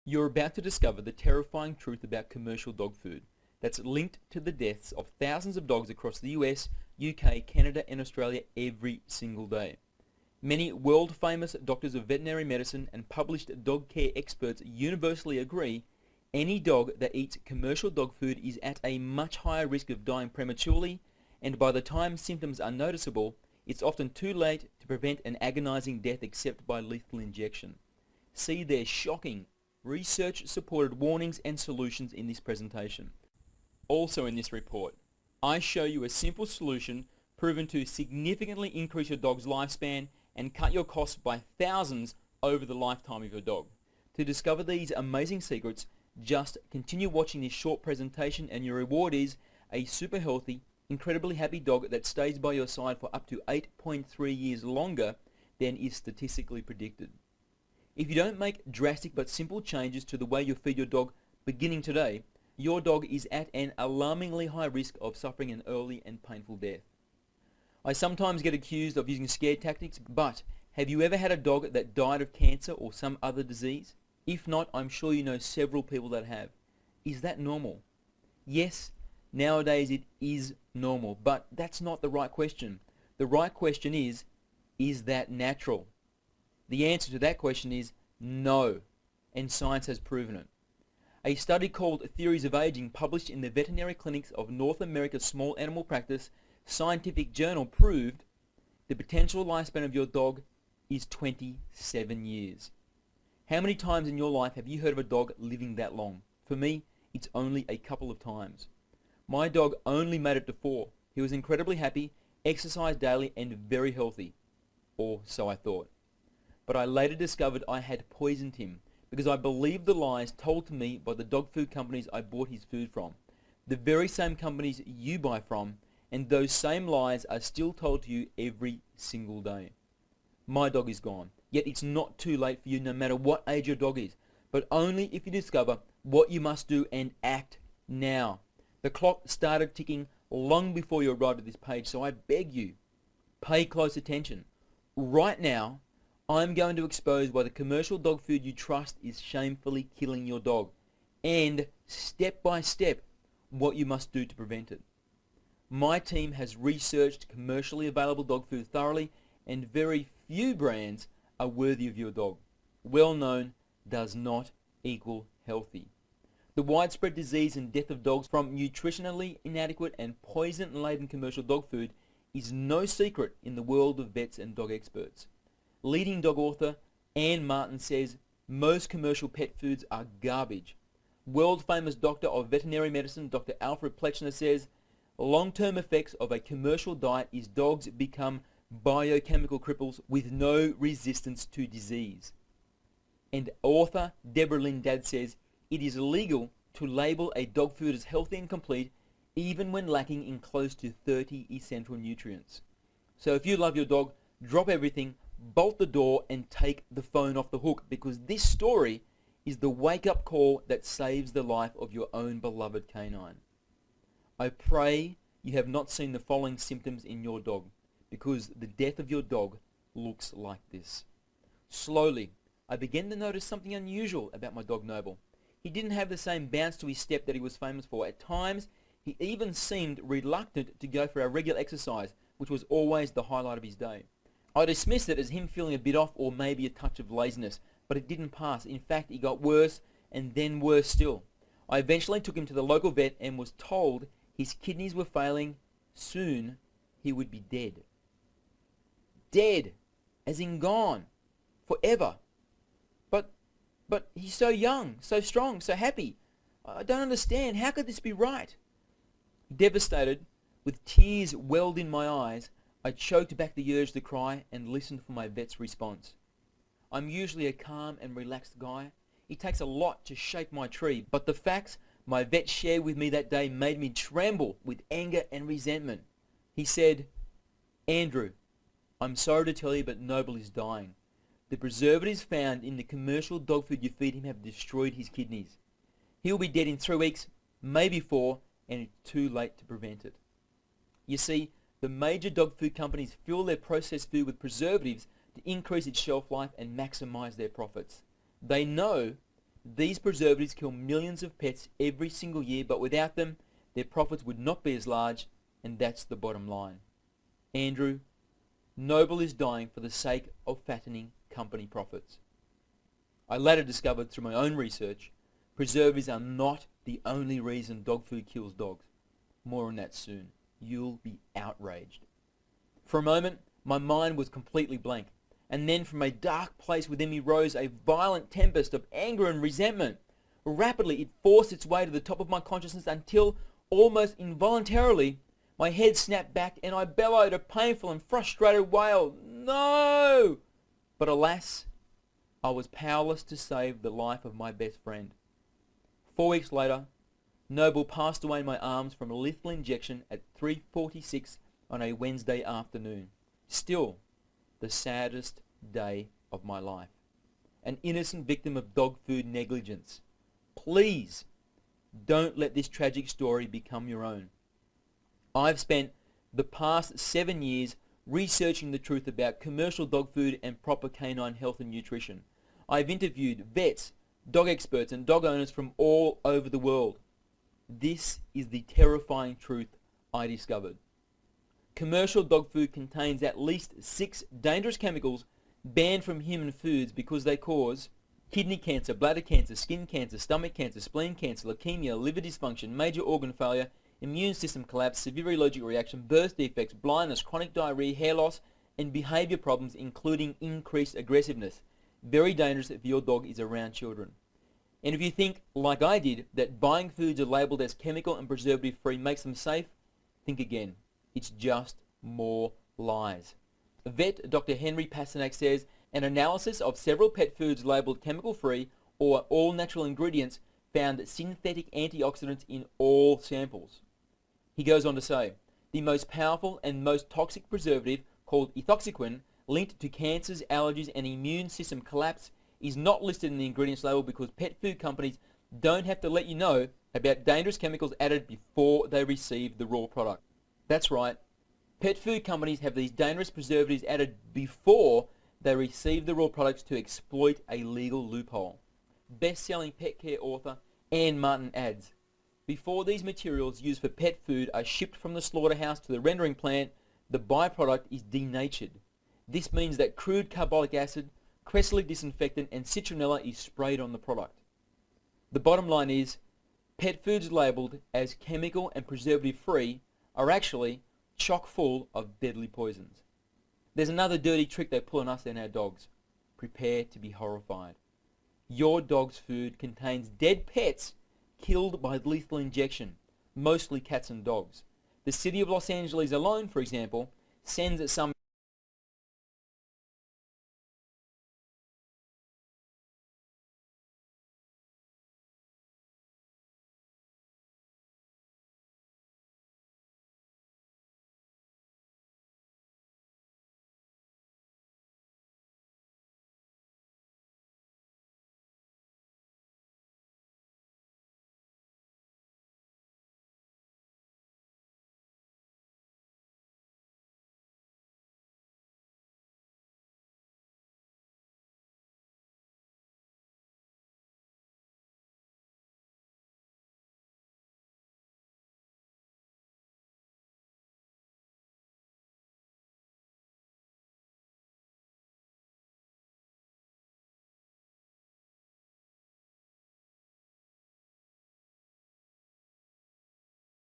You're about to discover the terrifying truth about commercial dog food that's linked to the deaths of thousands of dogs across the US, UK, Canada and Australia every single day. Many world-famous doctors of veterinary medicine and published dog care experts universally agree any dog that eats commercial dog food is at a much higher risk of dying prematurely, and by the time symptoms are noticeable, it's often too late to prevent an agonizing death except by lethal injection. See their shocking, research-supported warnings and solutions in this presentation. Also in this report, I show you a simple solution proven to significantly increase your dog's lifespan and cut your costs by thousands over the lifetime of your dog. To discover these amazing secrets, just continue watching this short presentation and your reward is a super healthy, incredibly happy dog that stays by your side for up to 8.3 years longer than is statistically predicted. If you don't make drastic but simple changes to the way you feed your dog beginning today, your dog is at an alarmingly high risk of suffering an early and painful death. I sometimes get accused of using scare tactics, but have you ever had a dog that died of cancer or some other disease? If not, I'm sure you know several people that have. Is that normal? Yes, nowadays it is normal, but that's not the right question. The right question is that natural? The answer to that question is no, and science has proven it. A study called Theories of Aging, published in the Veterinary Clinics of North America Small Animal Practice Scientific Journal, proved the potential lifespan of your dog is 27 years. How many times in your life have you heard of a dog living that long? For me, it's only a couple of times. My dog only made it to 4. He was incredibly happy, exercised daily, and very healthy. Or so I thought. But I later discovered I had poisoned him because I believed the lies told to me by the dog food companies I bought his food from. The very same companies you buy from, and those same lies are still told to you every single day. My dog is gone, yet it's not too late for you no matter what age your dog is, but only if you discover what you must do and act now. The clock started ticking long before you arrived at this page, so I beg you, pay close attention. Right now, I'm going to expose why the commercial dog food you trust is shamefully killing your dog, and step by step, what you must do to prevent it. My team has researched commercially available dog food thoroughly, and very few brands are worthy of your dog. Well known does not equal healthy. The widespread disease and death of dogs from nutritionally inadequate and poison-laden commercial dog food is no secret in the world of vets and dog experts. Leading dog author Anne Martin says most commercial pet foods are garbage. World-famous doctor of veterinary medicine Dr. Alfred Plechner says long-term effects of a commercial diet is dogs become biochemical cripples with no resistance to disease. And author Deborah Lynn Dadd says it is illegal to label a dog food as healthy and complete even when lacking in close to 30 essential nutrients. So if you love your dog, drop everything, bolt the door and take the phone off the hook, because this story is the wake-up call that saves the life of your own beloved canine. I pray you have not seen the following symptoms in your dog, because the death of your dog looks like this. Slowly, I began to notice something unusual about my dog Noble. He didn't have the same bounce to his step that he was famous for. At times, he even seemed reluctant to go for our regular exercise, which was always the highlight of his day. I dismissed it as him feeling a bit off or maybe a touch of laziness, but it didn't pass. In fact, he got worse and then worse still. I eventually took him to the local vet and was told his kidneys were failing. Soon, he would be dead. Dead, as in gone, forever. But he's so young, so strong, so happy. I don't understand. How could this be right? Devastated, with tears welled in my eyes, I choked back the urge to cry and listened for my vet's response. I'm usually a calm and relaxed guy. It takes a lot to shake my tree, but the facts my vet shared with me that day made me tremble with anger and resentment. He said, "Andrew, I'm sorry to tell you, but Noble is dying. The preservatives found in the commercial dog food you feed him have destroyed his kidneys. He'll be dead in 3 weeks, maybe 4, and it's too late to prevent it." You see, the major dog food companies fill their processed food with preservatives to increase its shelf life and maximize their profits. They know These preservatives kill millions of pets every single year, but without them, their profits would not be as large, and that's the bottom line. Andrew, Noble is dying for the sake of fattening company profits. I later discovered through my own research, preservatives are not the only reason dog food kills dogs. More on that soon. You'll be outraged. For a moment, my mind was completely blank, and then from a dark place within me rose a violent tempest of anger and resentment. Rapidly, it forced its way to the top of my consciousness until, almost involuntarily, my head snapped back and I bellowed a painful and frustrated wail, "No!" But alas, I was powerless to save the life of my best friend. 4 weeks later, Noble passed away in my arms from a lethal injection at 3:46 on a Wednesday afternoon. Still, the saddest day of my life. An innocent victim of dog food negligence. Please, don't let this tragic story become your own. I've spent the past 7 years researching the truth about commercial dog food and proper canine health and nutrition. I've interviewed vets, dog experts, and dog owners from all over the world. This is the terrifying truth I discovered. Commercial dog food contains at least 6 dangerous chemicals banned from human foods because they cause kidney cancer, bladder cancer, skin cancer, stomach cancer, spleen cancer, leukemia, liver dysfunction, major organ failure, immune system collapse, severe allergic reaction, birth defects, blindness, chronic diarrhea, hair loss, and behavior problems including increased aggressiveness. Very dangerous if your dog is around children. And if you think, like I did, that buying foods are labelled as chemical and preservative free makes them safe, think again. It's just more lies. Vet Dr. Henry Pasternak says an analysis of several pet foods labelled chemical free or all natural ingredients found synthetic antioxidants in all samples. He goes on to say, the most powerful and most toxic preservative, called ethoxyquin, linked to cancers, allergies, and immune system collapse, is not listed in the ingredients label because pet food companies don't have to let you know about dangerous chemicals added before they receive the raw product. That's right, pet food companies have these dangerous preservatives added before they receive the raw products to exploit a legal loophole. Best-selling pet care author Anne Martin adds, before these materials used for pet food are shipped from the slaughterhouse to the rendering plant, the byproduct is denatured. This means that crude carbolic acid, Cresselit disinfectant, and citronella is sprayed on the product. The bottom line is, pet foods labelled as chemical and preservative free are actually chock full of deadly poisons. There's another dirty trick they pull on us and our dogs. Prepare to be horrified. Your dog's food contains dead pets killed by lethal injection, mostly cats and dogs. The city of Los Angeles alone, for example, sends some